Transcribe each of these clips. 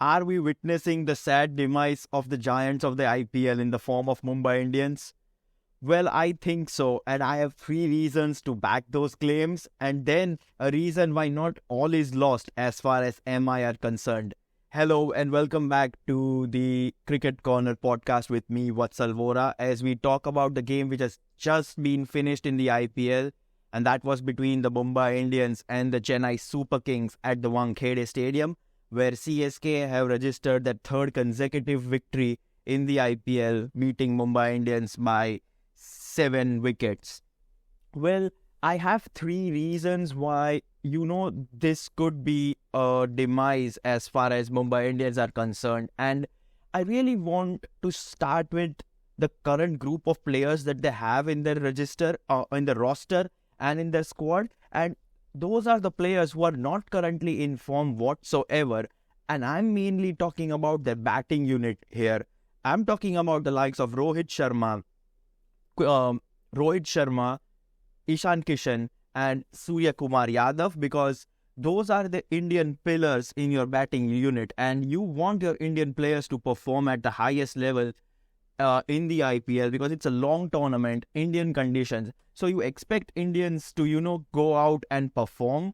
Are we witnessing the sad demise of the giants of the IPL in the form of Mumbai Indians? Well, I think so, and I have three reasons to back those claims, and then a reason why not all is lost as far as MI are concerned. Hello, and welcome back to the Cricket Corner podcast with me, Vatsal Vora, as we talk about the game which has just been finished in the IPL, and that was between the Mumbai Indians and the Chennai Super Kings at the Wankhede Stadium, where CSK have registered their third consecutive victory in the IPL, beating Mumbai Indians by 7 wickets. Well, I have three reasons why this could be a demise as far as Mumbai Indians are concerned, and I really want to start with the current group of players that they have in their in the roster and in their squad, and those are the players who are not currently in form whatsoever, and I'm mainly talking about their batting unit here. I'm talking about the likes of Rohit Sharma, Ishan Kishan and Surya Kumar Yadav, because those are the Indian pillars in your batting unit, and you want your Indian players to perform at the highest level in the IPL because it's a long tournament, Indian conditions. So you expect Indians to, go out and perform.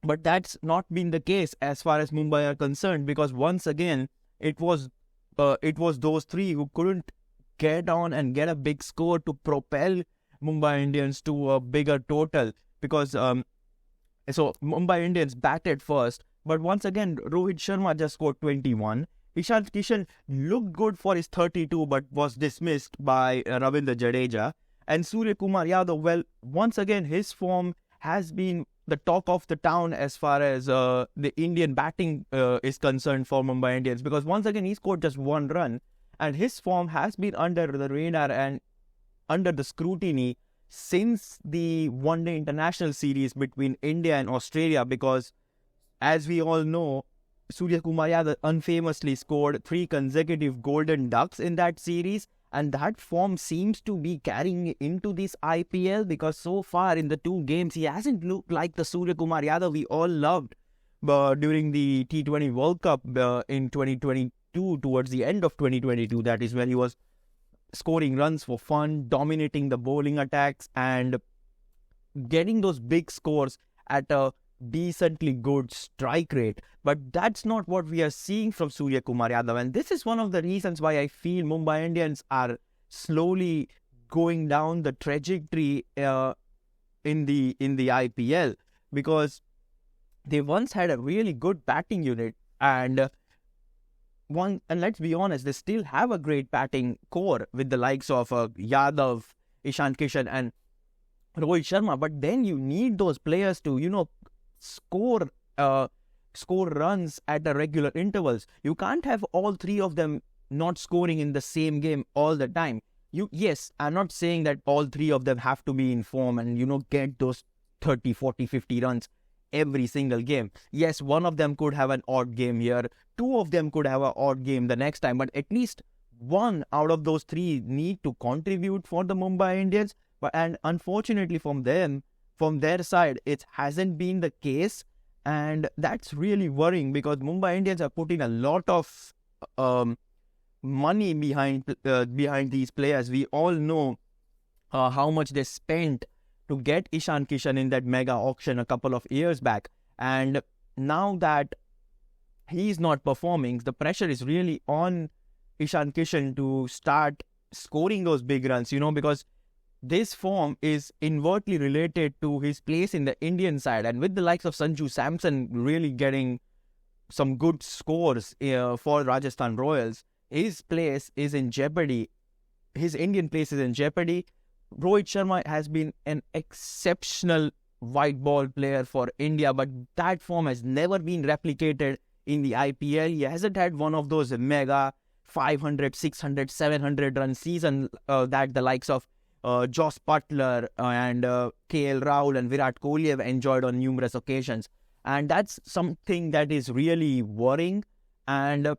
But that's not been the case as far as Mumbai are concerned, because once again, it was those three who couldn't get on and get a big score to propel Mumbai Indians to a bigger total, because so Mumbai Indians batted first, but once again Rohit Sharma just scored 21. Ishan Kishan looked good for his 32 but was dismissed by Ravindra Jadeja. And Surya Kumar Yadav, well, once again his form has been the talk of the town as far as the Indian batting is concerned for Mumbai Indians, because once again he scored just one run, and his form has been under the radar and under the scrutiny since the one-day international series between India and Australia, because as we all know, Surya Kumar Yadav unfamously scored 3 consecutive golden ducks in that series, and that form seems to be carrying into this IPL, because so far in the 2 games he hasn't looked like the Surya Kumar Yadav we all loved during the T20 World Cup in 2022, towards the end of 2022. That is when he was scoring runs for fun, dominating the bowling attacks and getting those big scores at a decently good strike rate. But that's not what we are seeing from Surya Kumar Yadav, and this is one of the reasons why I feel Mumbai Indians are slowly going down the trajectory in the IPL, because they once had a really good batting unit, and let's be honest, they still have a great batting core with the likes of Yadav, Ishan Kishan and Rohit Sharma, but then you need those players to score runs at the regular intervals. You can't have all three of them not scoring in the same game all the time. Yes, I'm not saying that all three of them have to be in form and get those 30, 40, 50 runs every single game. Yes, one of them could have an odd game here, 2 of them could have an odd game the next time, but at least one out of those 3 need to contribute for the Mumbai Indians. And unfortunately from their side, it hasn't been the case, and that's really worrying, because Mumbai Indians are putting a lot of money behind these players. We all know how much they spent to get Ishan Kishan in that mega auction a couple of years back, and now that he's not performing, the pressure is really on Ishan Kishan to start scoring those big runs, because this form is inversely related to his place in the Indian side, and with the likes of Sanju Samson really getting some good scores for Rajasthan Royals, his place is in jeopardy. His Indian place is in jeopardy. Rohit Sharma has been an exceptional white ball player for India, but that form has never been replicated in the IPL. He hasn't had one of those mega 500, 600, 700 run season that the likes of Joss Butler and KL Rahul and Virat Kohli have enjoyed on numerous occasions. And that's something that is really worrying. And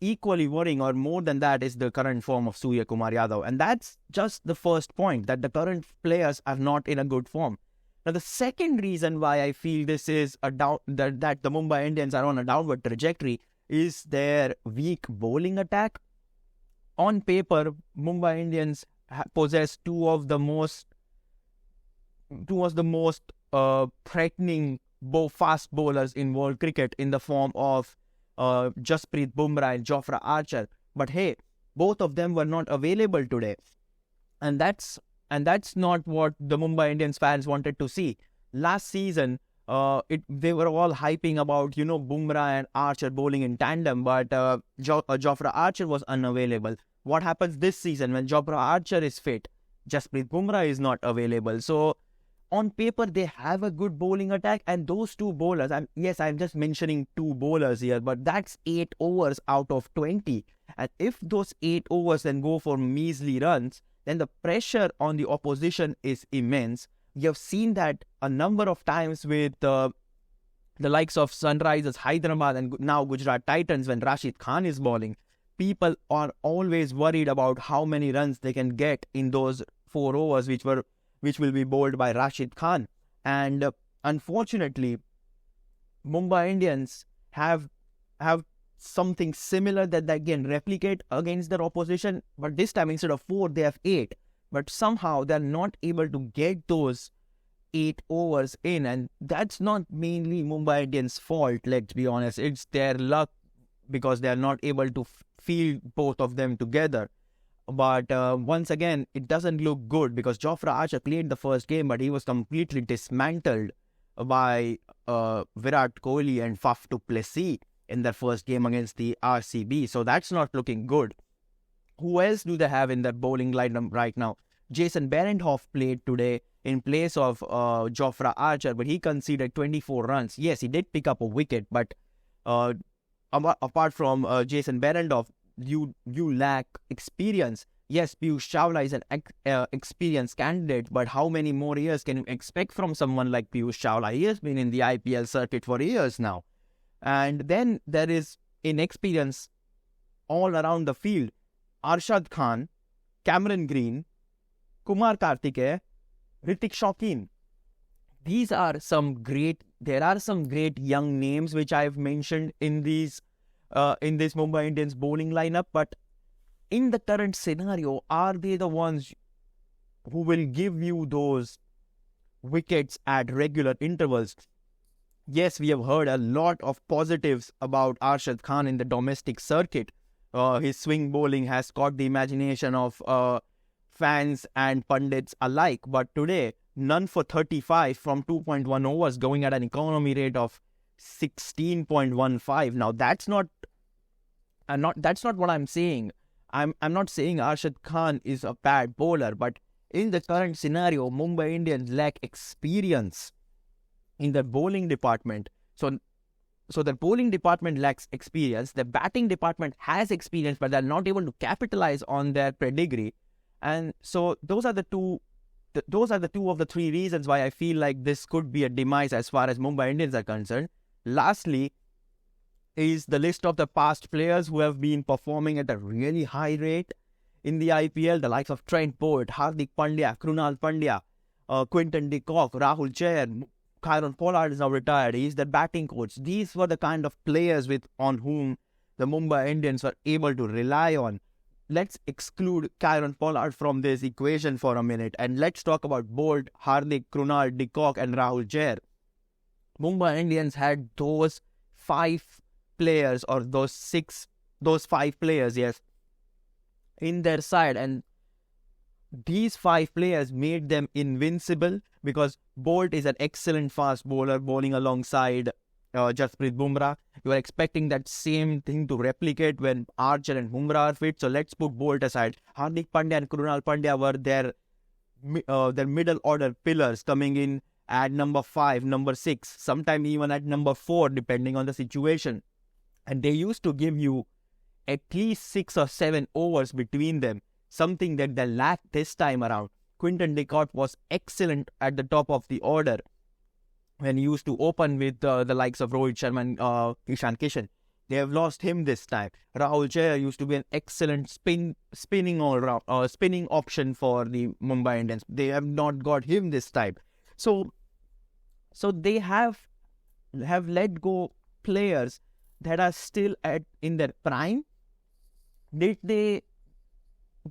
equally worrying, or more than that, is the current form of Surya Kumar Yadav. And that's just the first point, that the current players are not in a good form. Now, the second reason why I feel this is that the Mumbai Indians are on a downward trajectory is their weak bowling attack. On paper, Mumbai Indians possess two of the most threatening fast bowlers in world cricket in the form of Jasprit Bumrah and Jofra Archer. But hey, both of them were not available today, and that's not what the Mumbai Indians fans wanted to see. Last season, they were all hyping about Bumrah and Archer bowling in tandem, but Jofra Archer was unavailable. What happens this season when Jofra Archer is fit? Jasprit Bumrah is not available. So on paper, they have a good bowling attack, and those two bowlers, I'm just mentioning two bowlers here, but that's 8 overs out of 20. And if those 8 overs then go for measly runs, then the pressure on the opposition is immense. We have seen that a number of times with the likes of Sunrisers Hyderabad and now Gujarat Titans when Rashid Khan is bowling. People are always worried about how many runs they can get in those 4 overs which will be bowled by Rashid Khan. And unfortunately, Mumbai Indians have something similar that they can replicate against their opposition, but this time instead of 4, they have 8. But somehow they're not able to get those 8 overs in, and that's not mainly Mumbai Indians' fault, let's be honest. It's their luck because they're not able to field both of them together. But once again, it doesn't look good because Jofra Archer played the first game, but he was completely dismantled by Virat Kohli and Faf du Plessis in their first game against the RCB. So that's not looking good. Who else do they have in their bowling lineup right now? Jason Behrendorff played today in place of Jofra Archer, but he conceded 24 runs. Yes, he did pick up a wicket, but apart from Jason Behrendorff, you lack experience. Yes, Piyush Chawla is an experienced candidate, but how many more years can you expect from someone like Piyush Chawla? He has been in the IPL circuit for years now. And then there is inexperience all around the field. Arshad Khan, Cameron Green, Kumar Karthikeya, Ritik Shaukin. There are some great young names which I've mentioned in this Mumbai Indians bowling lineup, but in the current scenario, are they the ones who will give you those wickets at regular intervals? Yes, we have heard a lot of positives about Arshad Khan in the domestic circuit. His swing bowling has caught the imagination of fans and pundits alike, but today, none for 35 from 2.1 overs going at an economy rate of 16.15. Now that's not what I'm saying. I'm not saying Arshad Khan is a bad bowler, but in the current scenario, Mumbai Indians lack experience in the bowling department. So the bowling department lacks experience. The batting department has experience, but they're not able to capitalize on their pedigree. And so those are the two of the three reasons why I feel like this could be a demise as far as Mumbai Indians are concerned. Lastly, is the list of the past players who have been performing at a really high rate in the IPL, the likes of Trent Bolt, Hardik Pandya, Krunal Pandya, Quinton de Kock, Rahul Chahar, Kyron Pollard is now retired. He's the batting coach. These were the kind of players on whom the Mumbai Indians were able to rely on. Let's exclude Kyron Pollard from this equation for a minute, and let's talk about Bolt, Hardik, Krunal, de Kock, and Rahul Chahar. Mumbai Indians had those 5 players, or those 5 players, yes, in their side, and these 5 players made them invincible because Bolt is an excellent fast bowler bowling alongside Jasprit Bumrah. You are expecting that same thing to replicate when Archer and Bumrah are fit. So let's put Bolt aside. Hardik Pandya and Krunal Pandya were their middle order pillars, coming in at number 5, number 6, sometime even at number 4, depending on the situation. And they used to give you at least 6 or 7 overs between them, something that they lacked this time around. Quinton de Kock was excellent at the top of the order when he used to open with the likes of Rohit Sharma and Ishan Kishan. They have lost him this time. Rahul Chahar used to be an excellent spinning option for the Mumbai Indians. They have not got him this time. So So they have let go players that are still in their prime. Did they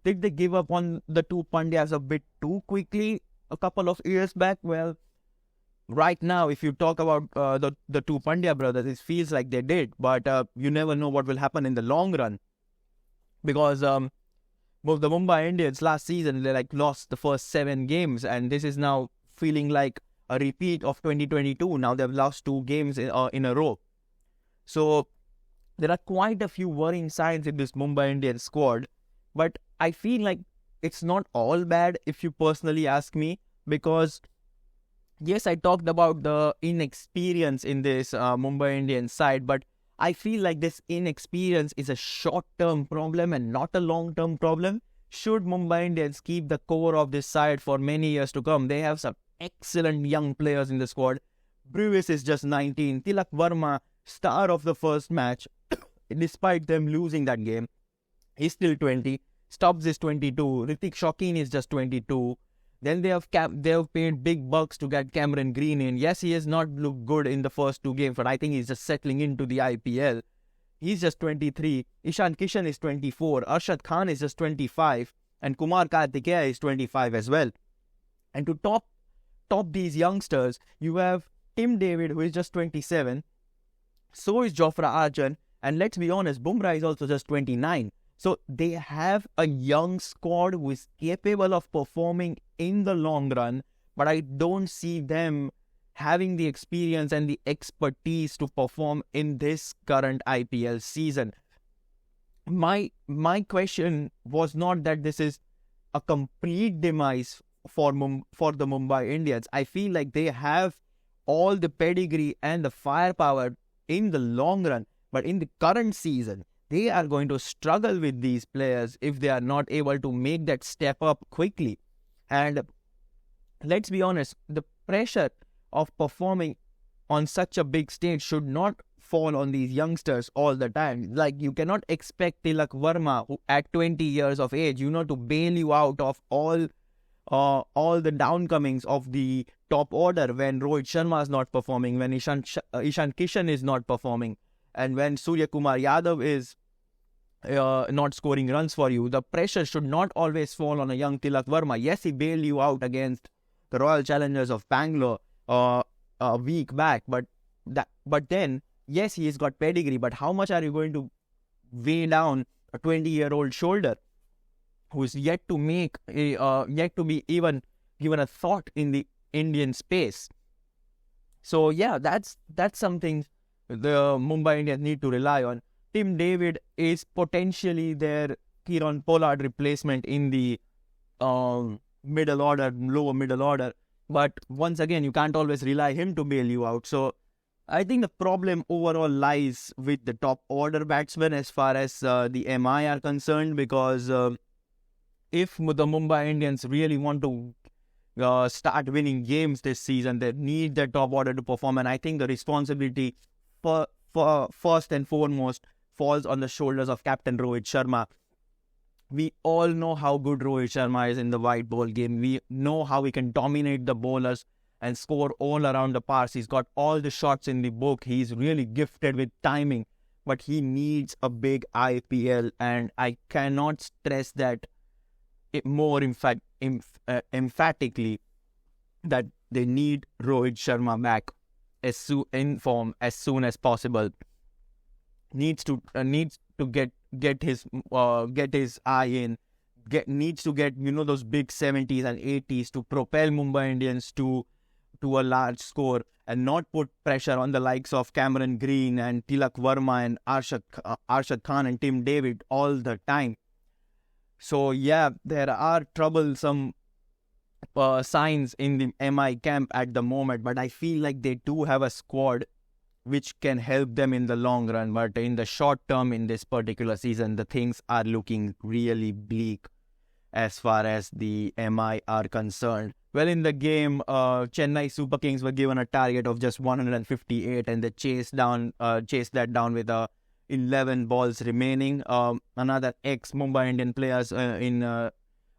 give up on the two Pandyas a bit too quickly a couple of years back? Well, right now, if you talk about the two Pandya brothers, it feels like they did, but you never know what will happen in the long run, because both the Mumbai Indians last season, they lost the first 7 games, and this is now feeling like a repeat of 2022. Now they've lost 2 games in a row. So there are quite a few worrying signs in this Mumbai Indians squad, but I feel like it's not all bad if you personally ask me, because yes, I talked about the inexperience in this Mumbai Indians side, but I feel like this inexperience is a short-term problem and not a long-term problem. Should Mumbai Indians keep the core of this side for many years to come, they have some excellent young players in the squad. Brewis is just 19. Tilak Verma, star of the first match, despite them losing that game, he's still 20. Stubbs is 22. Ritik Shokeen is just 22. Then they have paid big bucks to get Cameron Green in. Yes, he has not looked good in the first 2 games, but I think he's just settling into the IPL. He's just 23. Ishan Kishan is 24. Arshad Khan is just 25. And Kumar Kartikeya is 25 as well. And to top these youngsters, you have Tim David, who is just 27. So is Jofra Arjan. And let's be honest, Bumrah is also just 29. So they have a young squad who is capable of performing in the long run, but I don't see them having the experience and the expertise to perform in this current IPL season. My question was not that this is a complete demise for the Mumbai Indians. I feel like they have all the pedigree and the firepower in the long run, but in the current season, they are going to struggle with these players if they are not able to make that step up quickly. And let's be honest, the pressure of performing on such a big stage should not fall on these youngsters all the time. Like, you cannot expect Tilak Verma, who at 20 years of age, to bail you out of all the downcomings of the top order when Rohit Sharma is not performing, when Ishan Kishan is not performing, and when Surya Kumar Yadav is not scoring runs for you. The pressure should not always fall on a young Tilak Verma. Yes, he bailed you out against the Royal Challengers of Bangalore a week back, but then, yes, he has got pedigree, but how much are you going to weigh down a 20-year-old shoulder who is yet to be even given a thought in the Indian space? So yeah, that's something the Mumbai Indians need to rely on. Tim David is potentially their Kieron Pollard replacement in the lower middle order. But once again, you can't always rely him to bail you out. So I think the problem overall lies with the top order batsmen as far as the MI are concerned, because if the Mumbai Indians really want to start winning games this season, they need their top order to perform. And I think the responsibility for first and foremost falls on the shoulders of Captain Rohit Sharma. We all know how good Rohit Sharma is in the white ball game. We know how he can dominate the bowlers and score all around the parks. He's got all the shots in the book. He's really gifted with timing, but he needs a big IPL, and I cannot stress that more emphatically, that they need Rohit Sharma back in form as soon as possible. Needs to get his eye in. Needs to get those big 70s and 80s to propel Mumbai Indians to a large score, and not put pressure on the likes of Cameron Green and Tilak Verma and Arshad Khan and Tim David all the time. So yeah, there are troublesome signs in the MI camp at the moment, but I feel like they do have a squad which can help them in the long run. But in the short term, in this particular season, the things are looking really bleak as far as the MI are concerned. Well, in the game, Chennai Super Kings were given a target of just 158, and they chased that down with 11 balls remaining. Another ex-Mumbai Indian players in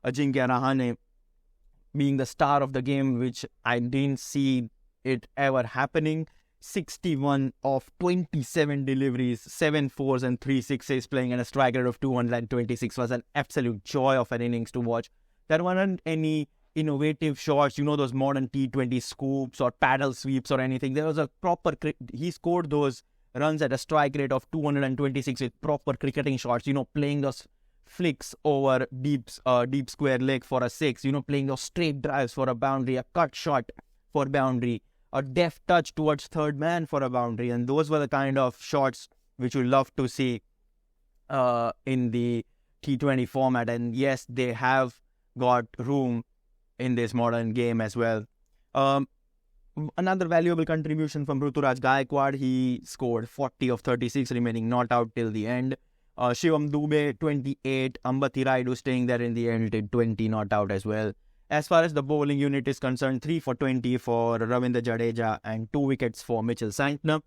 Ajinkya Rahane being the star of the game, which I didn't see it ever happening. 61 of 27 deliveries, 7 fours and 3 sixes, playing at a strike rate of 226 was an absolute joy of an innings to watch. There weren't any innovative shots, those modern T20 scoops or paddle sweeps or anything. There was a proper, he scored those runs at a strike rate of 226 with proper cricketing shots, playing those flicks over deep square leg for a six, playing those straight drives for a boundary, a cut shot for boundary, a deft touch towards third man for a boundary. And those were the kind of shots which we love to see in the T20 format. And yes, they have got room in this modern game as well. Another valuable contribution from Ruturaj Gaikwad. He scored 40 of 36, remaining not out till the end. Shivam Dube, 28. Ambati Raidu staying there in the end, did 20, not out as well. As far as the bowling unit is concerned, 3 for 20 for Ravindra Jadeja and 2 wickets for Mitchell Santner.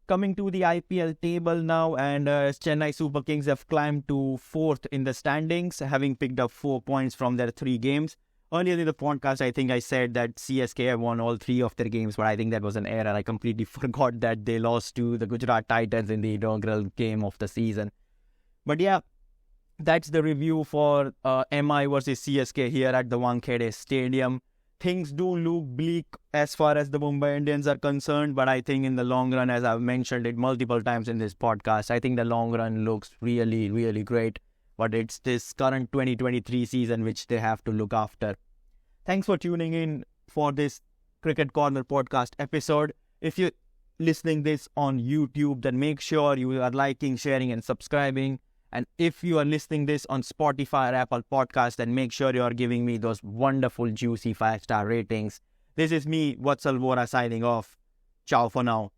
Coming to the IPL table now, and Chennai Super Kings have climbed to 4th in the standings, having picked up 4 points from their 3 games. Earlier in the podcast, I think I said that CSK have won all 3 of their games, but I think that was an error. I completely forgot that they lost to the Gujarat Titans in the inaugural game of the season. But yeah, that's the review for MI versus CSK here at the Wankhede Stadium. Things do look bleak as far as the Mumbai Indians are concerned, but I think in the long run, as I've mentioned it multiple times in this podcast, I think the long run looks really, really great. But it's this current 2023 season which they have to look after. Thanks for tuning in for this Cricket Corner podcast episode. If you're listening this on YouTube, then make sure you are liking, sharing and subscribing. And if you are listening this on Spotify or Apple Podcasts, then make sure you are giving me those wonderful, juicy 5-star ratings. This is me, Vatsal Vora, signing off. Ciao for now.